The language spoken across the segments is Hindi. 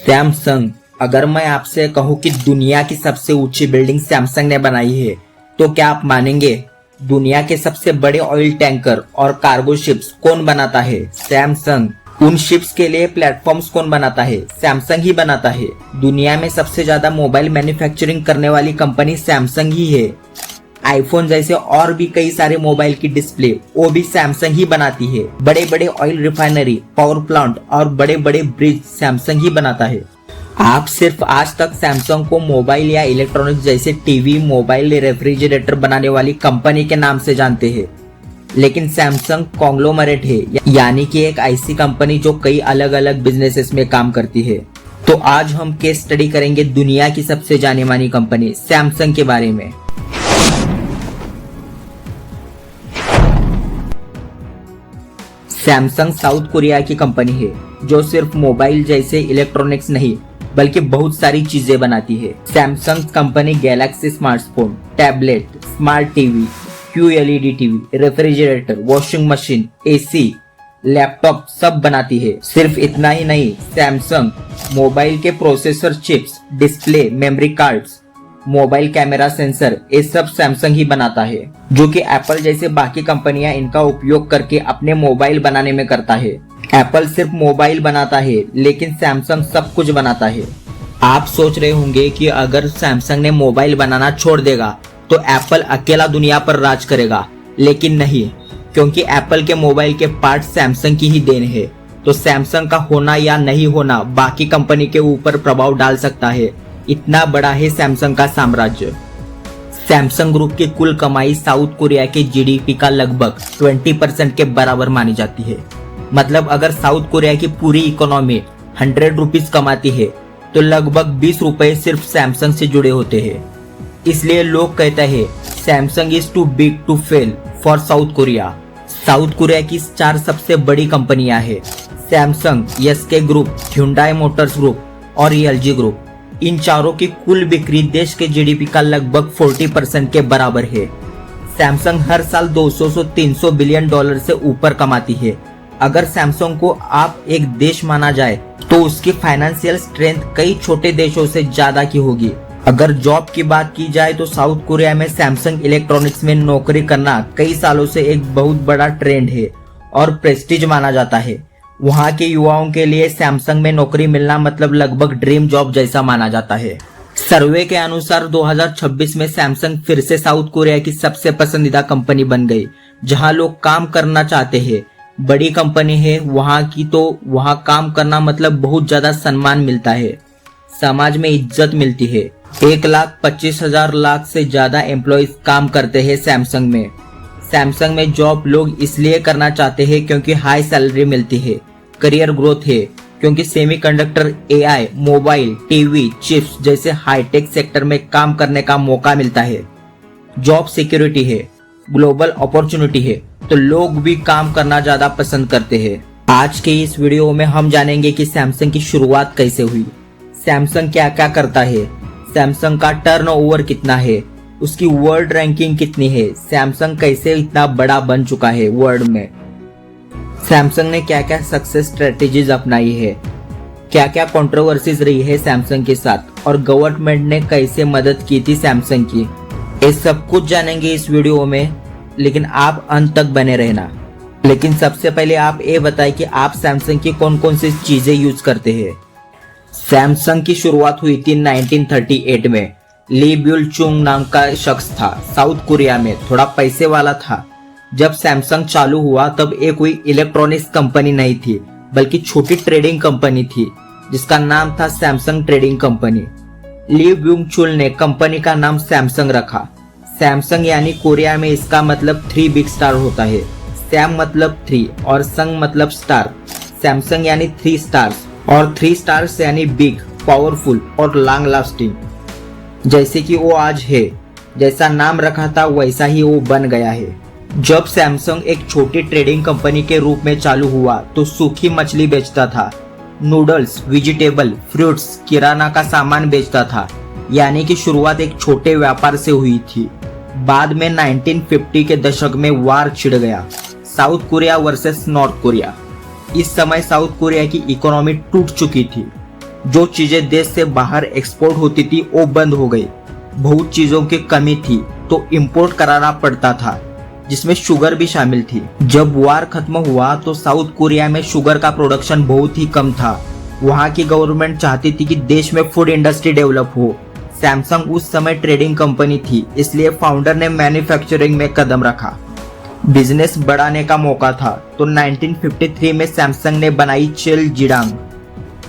सैमसंग। अगर मैं आपसे कहूं कि दुनिया की सबसे ऊंची बिल्डिंग सैमसंग ने बनाई है तो क्या आप मानेंगे? दुनिया के सबसे बड़े ऑयल टैंकर और कार्गो शिप्स कौन बनाता है? सैमसंग। उन शिप्स के लिए प्लेटफॉर्म्स कौन बनाता है? सैमसंग ही बनाता है। दुनिया में सबसे ज्यादा मोबाइल मैन्युफैक्चरिंग करने वाली कंपनी सैमसंग ही है। आईफोन जैसे और भी कई सारे मोबाइल की डिस्प्ले वो भी सैमसंग ही बनाती है। बड़े बड़े ऑयल रिफाइनरी, पावर प्लांट और बड़े बड़े ब्रिज सैमसंग ही बनाता है। आप सिर्फ आज तक सैमसंग को मोबाइल या इलेक्ट्रॉनिक्स जैसे टीवी, मोबाइल, रेफ्रिजरेटर बनाने वाली कंपनी के नाम से जानते हैं, लेकिन सैमसंग कॉन्ग्लोमरेट है, यानी कि एक ऐसी कंपनी जो कई अलग अलग बिजनेसेस में काम करती है। तो आज हम केस स्टडी करेंगे दुनिया की सबसे जानी मानी कंपनी सैमसंग के बारे में। सैमसंग साउथ कोरिया की कंपनी है जो सिर्फ मोबाइल जैसे इलेक्ट्रॉनिक्स नहीं बल्कि बहुत सारी चीजें बनाती है। Samsung company Galaxy smartphone, tablet, smart TV, QLED TV, refrigerator, washing machine, AC, laptop सब बनाती है। सिर्फ इतना ही नहीं, सैमसंग मोबाइल के processor chips, display, memory cards, mobile camera sensor ये सब सैमसंग ही बनाता है, जो कि एप्पल जैसे बाकी कंपनियां इनका उपयोग करके अपने मोबाइल बनाने में करता है। एप्पल सिर्फ मोबाइल बनाता है लेकिन सैमसंग सब कुछ बनाता है। आप सोच रहे होंगे कि अगर सैमसंग ने मोबाइल बनाना छोड़ देगा तो एप्पल अकेला दुनिया पर राज करेगा, लेकिन नहीं, क्योंकि एप्पल के मोबाइल के पार्ट सैमसंग की ही देन है। तो सैमसंग का होना या नहीं होना बाकी कंपनी के ऊपर प्रभाव डाल सकता है। इतना बड़ा है सैमसंग का साम्राज्य। सैमसंग ग्रुप की कुल कमाई साउथ कोरिया के GDP का लगभग 20% के बराबर मानी जाती है। मतलब अगर साउथ कोरिया की पूरी इकोनॉमी 100 रुपीज कमाती है तो लगभग 20 रुपए सिर्फ सैमसंग से जुड़े होते हैं। इसलिए लोग कहते हैं Samsung is too big to fail for South Korea. South Korea की 4 सबसे बड़ी कंपनियां हैं: Samsung, SK group, Hyundai motors group और LG ग्रुप। इन चारों की कुल बिक्री देश के GDP का लगभग 40% के बराबर है। सैमसंग हर साल 200 से 300 बिलियन डॉलर से ऊपर कमाती है। अगर सैमसंग को आप एक देश माना जाए तो उसकी फाइनेंशियल स्ट्रेंथ कई छोटे देशों से ज्यादा की होगी। अगर जॉब की बात की जाए तो साउथ कोरिया में सैमसंग इलेक्ट्रॉनिक्स में नौकरी करना कई सालों से एक बहुत बड़ा ट्रेंड है और प्रेस्टीज माना जाता है। वहां के युवाओं के लिए सैमसंग में नौकरी मिलना मतलब लगभग ड्रीम जॉब जैसा माना जाता है। सर्वे के अनुसार 2026 में सैमसंग फिर से साउथ कोरिया की सबसे पसंदीदा कंपनी बन गई, जहां लोग काम करना चाहते हैं। बड़ी कंपनी है वहां की, तो वहां काम करना मतलब बहुत ज्यादा सम्मान मिलता है, समाज में इज्जत मिलती है। 1,25,000 लाख से ज्यादा एम्प्लॉइज काम करते हैं सैमसंग में। सैमसंग में जॉब लोग इसलिए करना चाहते हैं क्योंकि हाई सैलरी मिलती है, करियर ग्रोथ है, क्योंकि semiconductor, AI, mobile, TV, chips जैसे हाईटेक सेक्टर में काम करने का मौका मिलता है। जॉब सिक्योरिटी है, ग्लोबल अपॉर्चुनिटी है, तो लोग भी काम करना ज्यादा पसंद करते हैं। आज के इस वीडियो में हम जानेंगे कि सैमसंग की शुरुआत कैसे हुई, सैमसंग क्या क्या करता है, सैमसंग का टर्नओवर कितना है, उसकी वर्ल्ड रैंकिंग कितनी है, सैमसंग कैसे इतना बड़ा बन चुका है वर्ल्ड में, सैमसंग ने क्या क्या सक्सेस स्ट्रेटेजीज अपनाई है, क्या क्या कंट्रोवर्सीज रही है सैमसंग के साथ, और गवर्नमेंट ने कैसे मदद की थी सैमसंग की। ये सब कुछ जानेंगे इस वीडियो में, लेकिन आप अंत तक बने रहना। लेकिन सबसे पहले आप ये बताएं कि आप सैमसंग की कौन कौन सी चीजें यूज करते हैं। सैमसंग की शुरुआत हुई थी 1938 में। ली ब्यूल चुंग नाम का शख्स था, साउथ कोरिया में, थोड़ा पैसे वाला था। जब सैमसंग चालू हुआ तब ये कोई इलेक्ट्रॉनिक्स कंपनी नहीं थी, बल्कि छोटी ट्रेडिंग कंपनी थी जिसका नाम था सैमसंग ट्रेडिंग कंपनी। ली ब्यूंग चुल ने कंपनी का नाम सैमसंग रखा। सैमसंग यानी कोरिया में इसका मतलब 3 बिग स्टार होता है। सैम मतलब 3 और संग मतलब स्टार। सैमसंग यानी 3 स्टार्स और 3 स्टार्स यानी बिग, पावरफुल और लॉन्ग लास्टिंग। जैसे कि वो आज है, जैसा नाम रखा था वैसा ही वो बन गया है। जब सैमसंग एक छोटी ट्रेडिंग कंपनी के रूप में चालू हुआ तो सूखी मछली बेचता था, नूडल्स, वेजिटेबल, फ्रूट्स, किराना का सामान बेचता था, यानी कि शुरुआत एक छोटे व्यापार से हुई थी। बाद में 1950 के दशक में वार छिड़ गया, south Korea versus north Korea. इस समय साउथ कोरिया की इकोनॉमी टूट चुकी थी। जो चीजें देश से बाहर एक्सपोर्ट होती थी वो बंद हो गई। बहुत चीजों की कमी थी तो इंपोर्ट कराना पड़ता था, जिसमें शुगर भी शामिल थी। जब वार खत्म हुआ तो साउथ कोरिया में शुगर का प्रोडक्शन बहुत ही कम था। वहाँ की गवर्नमेंट चाहती थी कि देश में फूड इंडस्ट्री डेवलप हो। सैमसंग उस समय ट्रेडिंग कंपनी थी, इसलिए फाउंडर ने मैन्युफैक्चरिंग में कदम रखा। बिजनेस बढ़ाने का मौका था तो 1953 में सैमसंग ने बनाई चेलजिडांग।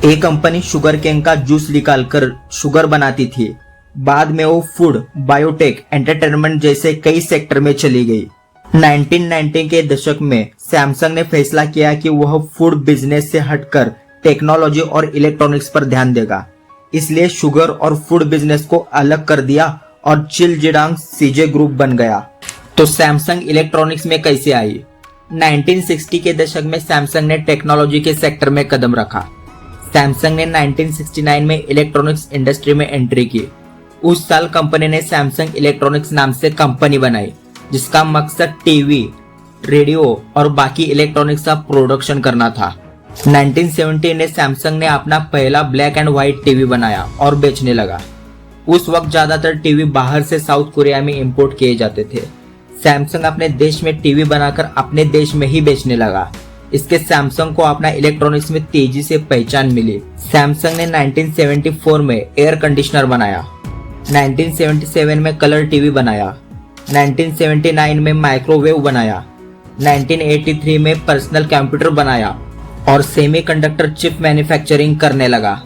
ये कंपनी शुगर केन का जूस निकालकर शुगर बनाती थी। बाद में वो फूड, बायोटेक, एंटरटेनमेंट जैसे कई सेक्टर में चली गई। 1990 के दशक में सैमसंग ने फैसला किया कि वह फूड बिजनेस से हटकर टेक्नोलॉजी और इलेक्ट्रॉनिक्स पर ध्यान देगा। इसलिए शुगर और फूड बिजनेस को अलग कर दिया और चेलजिडांग सीजे ग्रुप बन गया। तो सैमसंग इलेक्ट्रॉनिक्स में कैसे आई? 1960 के दशक में सैमसंग ने टेक्नोलॉजी के सेक्टर में कदम रखा। सैमसंग ने 1969 में इलेक्ट्रॉनिक्स इंडस्ट्री में एंट्री की। उस साल कंपनी ने सैमसंग इलेक्ट्रॉनिक्स नाम से कंपनी बनाई, जिसका मकसद टीवी, रेडियो और बाकी इलेक्ट्रॉनिक्स का प्रोडक्शन करना था। 1970 में सैमसंग ने अपना पहला ब्लैक एंड व्हाइट टीवी बनाया और बेचने लगा। उस वक्त ज्यादातर टीवी बाहर से साउथ कोरिया में इंपोर्ट किए जाते थे। सैमसंग अपने देश में टीवी बनाकर अपने देश में ही बेचने लगा। इसके सैमसंग को अपना इलेक्ट्रॉनिक्स में तेजी से पहचान मिली। सैमसंग ने 1974 में एयर कंडीशनर बनाया, 1977 में कलर टीवी बनाया, 1979 में माइक्रोवेव बनाया, 1983 में पर्सनल कंप्यूटर बनाया और सेमीकंडक्टर चिप मैन्युफैक्चरिंग करने लगा।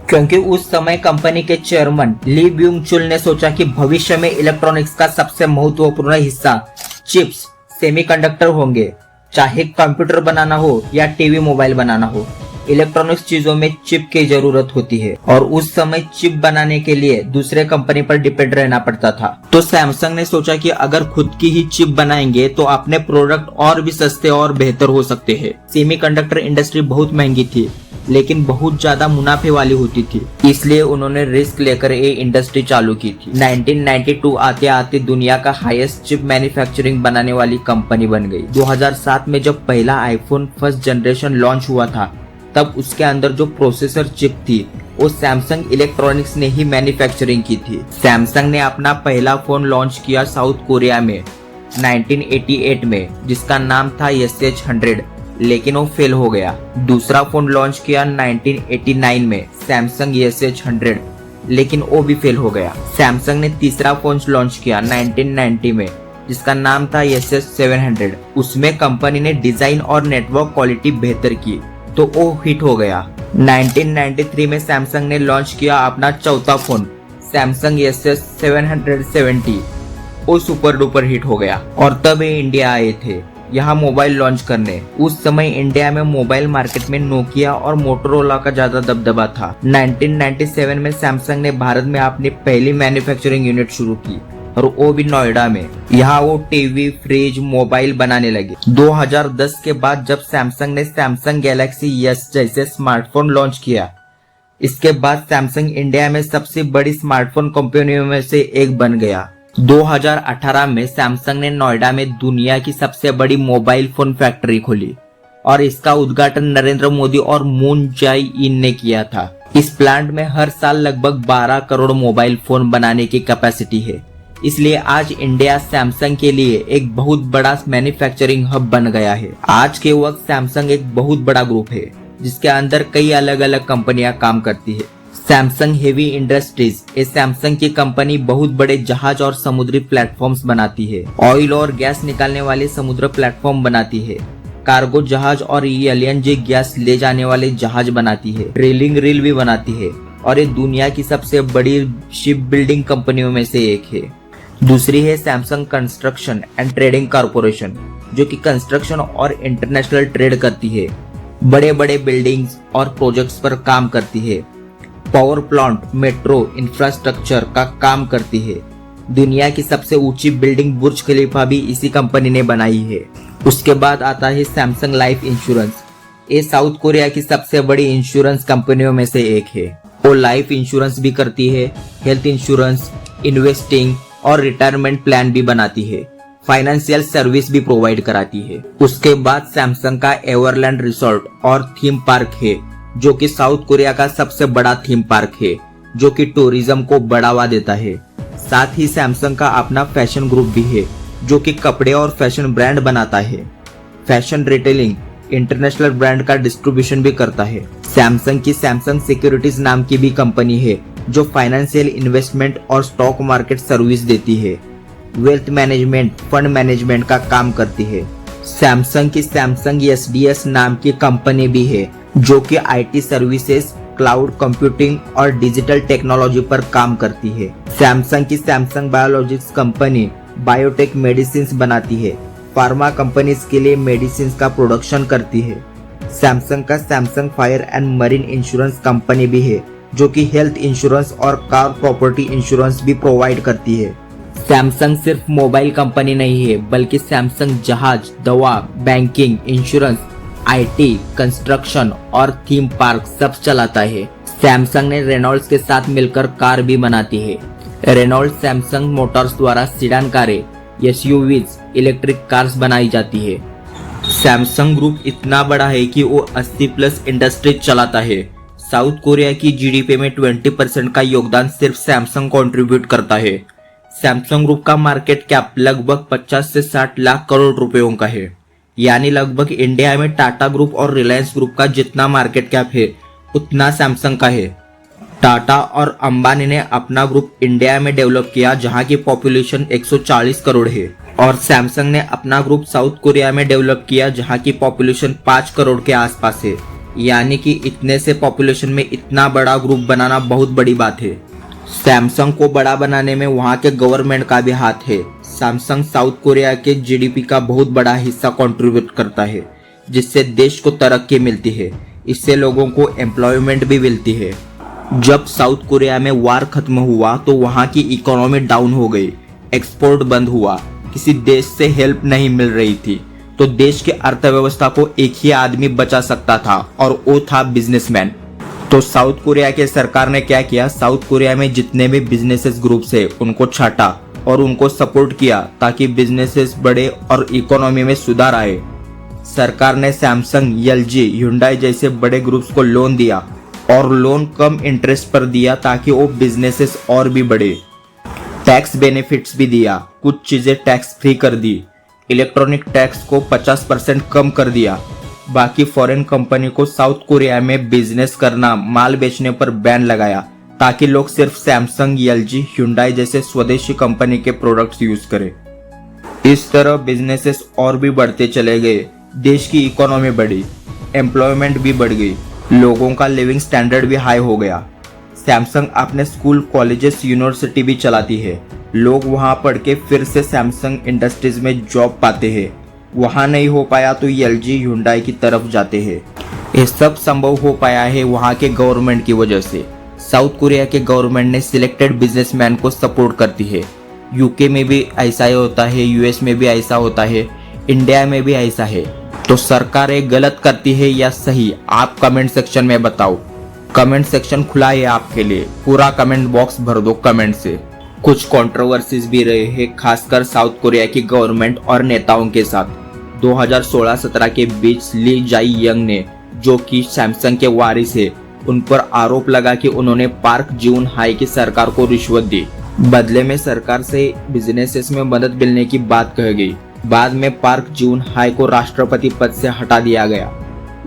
क्योंकि उस समय कंपनी के चेयरमैन ली ब्यूंग चुल ने सोचा कि भविष्य में इलेक्ट्रॉनिक्स का सबसे महत्वपूर्ण हिस्सा चिप्स, सेमीकंडक्टर होंगे। चाहे कंप्यूटर बनाना हो या टीवी, मोबाइल बनाना हो, इलेक्ट्रॉनिक्स चीजों में चिप की जरूरत होती है और उस समय चिप बनाने के लिए दूसरे कंपनी पर डिपेंड रहना पड़ता था। तो सैमसंग ने सोचा कि अगर खुद की ही चिप बनाएंगे तो अपने प्रोडक्ट और भी सस्ते और बेहतर हो सकते हैं। सेमीकंडक्टर इंडस्ट्री बहुत महंगी थी लेकिन बहुत ज्यादा मुनाफे वाली होती थी, इसलिए उन्होंने रिस्क लेकर ये इंडस्ट्री चालू की थी। 1992 आते आते दुनिया का हाईएस्ट चिप मैन्युफैक्चरिंग बनाने वाली कंपनी बन गई। 2007 में जब पहला आईफोन फर्स्ट जनरेशन लॉन्च हुआ था, तब उसके अंदर जो प्रोसेसर चिप थी वो सैमसंग इलेक्ट्रॉनिक्स ने ही मैन्युफैक्चरिंग की थी। सैमसंग ने अपना पहला फोन लॉन्च किया साउथ कोरिया में 1988 में, जिसका नाम था SH100, लेकिन वो फेल हो गया। दूसरा फोन लॉन्च किया 1989 में, सैमसंग SH100, लेकिन वो भी फेल हो गया। सैमसंग ने तीसरा फोन लॉन्च किया 1990 में, जिसका नाम था SS700। उसमें कंपनी ने डिजाइन और नेटवर्क क्वालिटी बेहतर की तो वो हिट हो गया। 1993 में सैमसंग ने लॉन्च किया अपना चौथा फोन सैमसंग SS770। वो सुपर डुपर हिट हो गया और तब ये इंडिया आए थे यहाँ मोबाइल लॉन्च करने। उस समय इंडिया में मोबाइल मार्केट में नोकिया और मोटोरोला का ज्यादा दबदबा था। 1997 में सैमसंग ने भारत में अपनी पहली मैन्युफैक्चरिंग यूनिट शुरू की और वो भी नोएडा में। यहाँ वो टीवी, फ्रिज, मोबाइल बनाने लगे। 2010 के बाद जब सैमसंग ने सैमसंग गैलेक्सी S जैसे स्मार्टफोन लॉन्च किया, इसके बाद सैमसंग इंडिया में सबसे बड़ी स्मार्टफोन कंपनियों में से एक बन गया। 2018 में सैमसंग ने नोएडा में दुनिया की सबसे बड़ी मोबाइल फोन फैक्ट्री खोली और इसका उद्घाटन नरेंद्र मोदी और मून जाए-इन ने किया था। इस प्लांट में हर साल लगभग 12 करोड़ मोबाइल फोन बनाने की कैपेसिटी है, इसलिए आज इंडिया सैमसंग के लिए एक बहुत बड़ा मैन्युफैक्चरिंग हब बन गया है। आज के वक्त सैमसंग एक बहुत बड़ा ग्रुप है जिसके अंदर कई अलग अलग कंपनियां काम करती है। सैमसंग हेवी इंडस्ट्रीज, ये सैमसंग की कंपनी बहुत बड़े जहाज और समुद्री प्लेटफॉर्म्स बनाती है। ऑयल और गैस निकालने वाले समुद्र प्लेटफॉर्म बनाती है। कार्गो जहाज और एलएनजी गैस ले जाने वाले जहाज बनाती है। ट्रेलिंग रील भी बनाती है और ये दुनिया की सबसे बड़ी शिप बिल्डिंग कंपनियों में से एक है। दूसरी है Samsung construction and trading corporation, जो कि कंस्ट्रक्शन और इंटरनेशनल ट्रेड करती है, बड़े बड़े बिल्डिंग्स और प्रोजेक्ट्स पर काम करती है, पावर प्लांट, मेट्रो इंफ्रास्ट्रक्चर का काम करती है। दुनिया की सबसे ऊंची बिल्डिंग बुर्ज खलीफा भी इसी कंपनी ने बनाई है। उसके बाद आता है सैमसंग लाइफ इंश्योरेंस। ये साउथ कोरिया की सबसे बड़ी इंश्योरेंस कंपनियों में से एक है। वो लाइफ इंश्योरेंस भी करती है, हेल्थ इंश्योरेंस, इन्वेस्टिंग और रिटायरमेंट प्लान भी बनाती है, फाइनेंशियल सर्विस भी प्रोवाइड कराती है। उसके बाद सैमसंग का एवरलैंड रिसोर्ट और थीम पार्क है, जो कि साउथ कोरिया का सबसे बड़ा थीम पार्क है, जो कि टूरिज्म को बढ़ावा देता है। साथ ही सैमसंग का अपना फैशन ग्रुप भी है, जो कि कपड़े और फैशन ब्रांड बनाता है। फैशन रिटेलिंग इंटरनेशनल ब्रांड का डिस्ट्रीब्यूशन भी करता है। सैमसंग की सैमसंग सिक्योरिटीज नाम की भी कंपनी है, जो फाइनेंशियल इन्वेस्टमेंट और स्टॉक मार्केट सर्विस देती है। वेल्थ मैनेजमेंट, फंड मैनेजमेंट का काम करती है। सैमसंग की सैमसंग SDS नाम की कंपनी भी है, जो कि IT सर्विसेज, क्लाउड कंप्यूटिंग और डिजिटल टेक्नोलॉजी पर काम करती है। सैमसंग की Samsung biologics company biotech medicine बनाती है। फार्मा कंपनीज के लिए मेडिसिन का प्रोडक्शन करती है। सैमसंग का Samsung fire and marine insurance company भी है, जो कि हेल्थ इंश्योरेंस और कार प्रॉपर्टी इंश्योरेंस भी प्रोवाइड करती है। सैमसंग सिर्फ मोबाइल कंपनी नहीं है, बल्कि सैमसंग जहाज, दवा, बैंकिंग, इंश्योरेंस, IT, कंस्ट्रक्शन और थीम पार्क सब चलाता है। सैमसंग ने रेनॉल्ड्स के साथ मिलकर कार भी बनाती है। रेनॉल्ड्स सैमसंग मोटर्स द्वारा सीडान कारें, SUVs, इलेक्ट्रिक कार्स बनाई जाती है। सैमसंग ग्रुप इतना बड़ा है कि वो 80+ इंडस्ट्रीज चलाता है। साउथ कोरिया की GDP में 20% का योगदान सिर्फ सैमसंग कंट्रीब्यूट करता है। सैमसंग ग्रुप का मार्केट कैप लगभग 50 से 60 लाख करोड़ रुपयों का है, यानी लगभग इंडिया में टाटा ग्रुप और रिलायंस ग्रुप का जितना मार्केट कैप है, उतना सैमसंग का है। टाटा और अंबानी ने अपना ग्रुप इंडिया में डेवलप किया, जहां की पॉपुलेशन 140 करोड़ है, और सैमसंग ने अपना ग्रुप साउथ कोरिया में डेवलप किया, जहां की पॉपुलेशन 5 करोड़ के आसपास है। यानी कि इतने से पॉपुलेशन में इतना बड़ा ग्रुप बनाना बहुत बड़ी बात है। सैमसंग को बड़ा बनाने में वहां के गवर्नमेंट का भी हाथ है। सैमसंग साउथ कोरिया के GDP का बहुत बड़ा हिस्सा कंट्रीब्यूट करता है, जिससे देश को तरक्की मिलती है। इससे लोगों को एम्प्लॉयमेंट भी मिलती है। जब साउथ कोरिया में वार खत्म हुआ तो वहां की इकोनॉमी डाउन हो गई, एक्सपोर्ट बंद हुआ, किसी देश से हेल्प नहीं मिल रही थी, तो देश की अर्थव्यवस्था को एक ही आदमी बचा सकता था, और वो था बिजनेसमैन। तो साउथ कोरिया के सरकार ने क्या किया, साउथ कोरिया में जितने भी बिजनेसेस ग्रुप्स है उनको छाटा और उनको सपोर्ट किया, ताकि बिजनेसेस बढ़े और इकोनॉमी में सुधार आए। सरकार ने सैमसंग, LG, Hyundai जैसे बड़े ग्रुप्स को लोन दिया, और लोन कम इंटरेस्ट पर दिया, ताकि वो बिजनेसेस और भी बढ़े। टैक्स बेनिफिट्स भी दिया, कुछ चीजें टैक्स फ्री कर दी, इलेक्ट्रॉनिक टैक्स को 50% कम कर दिया। बाकी फॉरेन कंपनी को साउथ कोरिया में बिजनेस करना, माल बेचने पर बैन लगाया, ताकि लोग सिर्फ सैमसंग, LG, Hyundai जैसे स्वदेशी कंपनी के प्रोडक्ट्स यूज करें। इस तरह बिजनेसेस और भी बढ़ते चले गए, देश की इकोनॉमी बढ़ी, एम्प्लॉयमेंट भी बढ़ गई, लोगों का लिविंग स्टैंडर्ड भी हाई हो गया। सैमसंग अपने स्कूल, कॉलेजेस, यूनिवर्सिटी भी चलाती है। लोग वहां पढ़ के फिर से सैमसंग इंडस्ट्रीज में जॉब पाते हैं। वहां नहीं हो पाया तो LG, Hyundai की तरफ जाते हैं। ये सब संभव हो पाया है वहां के गवर्नमेंट की वजह से। साउथ कोरिया के गवर्नमेंट ने सिलेक्टेड बिजनेसमैन को सपोर्ट करती है। UK में भी ऐसा ही होता है, US में भी ऐसा होता है, इंडिया में भी ऐसा है। तो सरकारें गलत करती है या सही, आप कमेंट सेक्शन में बताओ। कमेंट सेक्शन खुला है आपके लिए, पूरा कमेंट बॉक्स भर दो कमेंट से। कुछ कंट्रोवर्सीज भी रहे हैं, खासकर साउथ कोरिया की गवर्नमेंट और नेताओं के साथ। 2016-17 के बीच ली जाई यंग ने, जो कि सैमसंग के वारिस है, उन पर आरोप लगा कि उन्होंने पार्क जीवन हाई की सरकार को रिश्वत दी। बदले में सरकार से बिजनेसेस में मदद मिलने की बात कही गई। बाद में पार्क जीवन हाई को राष्ट्रपति पद से हटा दिया गया।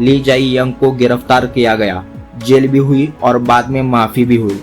ली जाई यंग को गिरफ्तार किया गया, जेल भी हुई और बाद में माफी भी हुई।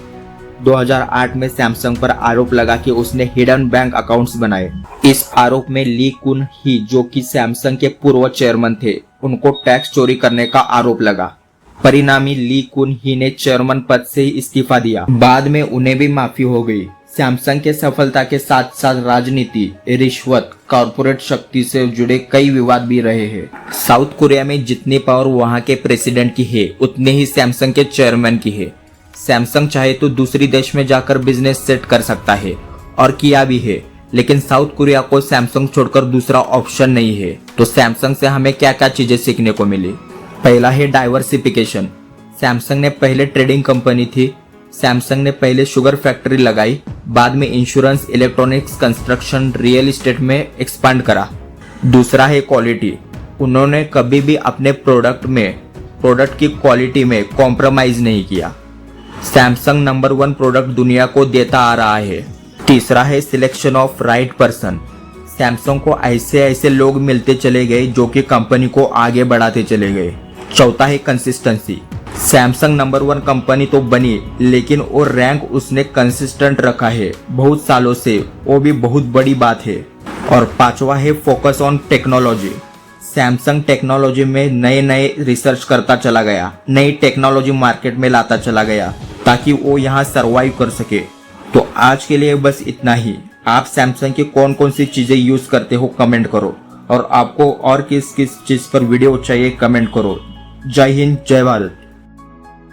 2008 में सैमसंग पर आरोप लगा कि उसने हिडन बैंक अकाउंट्स बनाए। इस आरोप में ली कुन ही, जो कि सैमसंग के पूर्व चेयरमैन थे, उनको टैक्स चोरी करने का आरोप लगा। परिणामी ली कुन ही ने चेयरमैन पद से इस्तीफा दिया। बाद में उन्हें भी माफी हो गई। सैमसंग के सफलता के साथ साथ राजनीति, रिश्वत, कॉर्पोरेट शक्ति से जुड़े कई विवाद भी रहे हैं। साउथ कोरिया में जितनी पावर वहां के प्रेसिडेंट की है, उतने ही सैमसंग के चेयरमैन की है। सैमसंग चाहे तो दूसरी देश में जाकर बिजनेस सेट कर सकता है, और किया भी है, लेकिन साउथ कोरिया को सैमसंग छोड़कर दूसरा ऑप्शन नहीं है। तो सैमसंग से हमें क्या क्या चीजें सीखने को मिली। पहला है डाइवर्सिफिकेशन। सैमसंग ने पहले ट्रेडिंग कंपनी थी, सैमसंग ने पहले शुगर फैक्ट्री लगाई, बाद में insurance, electronics, construction, real estate में एक्सपांड करा। दूसरा है क्वालिटी। उन्होंने कभी भी अपने प्रोडक्ट में प्रोडक्ट की क्वालिटी में कॉम्प्रोमाइज नहीं किया। सैमसंग नंबर 1 प्रोडक्ट दुनिया को देता आ रहा है। तीसरा है selection of right person. Samsung को ऐसे ऐसे लोग मिलते चले गए जो कि कंपनी को आगे बढ़ाते चले गए। चौथा है कंसिस्टेंसी। सैमसंग नंबर 1 कंपनी तो बनी, लेकिन वो रैंक उसने कंसिस्टेंट रखा है बहुत सालों से, वो भी बहुत बड़ी बात है। और पांचवा है focus on technology. Samsung technology में नए नए रिसर्च करता चला गया, नई टेक्नोलॉजी मार्केट में लाता चला गया ताकि वो यहाँ सरवाइव कर सके। तो आज के लिए बस इतना ही। आप सैमसंग की कौन कौन सी चीजें यूज करते हो कमेंट करो, और आपको और किस किस चीज पर वीडियो चाहिए कमेंट करो। जय हिंद, जय भारत।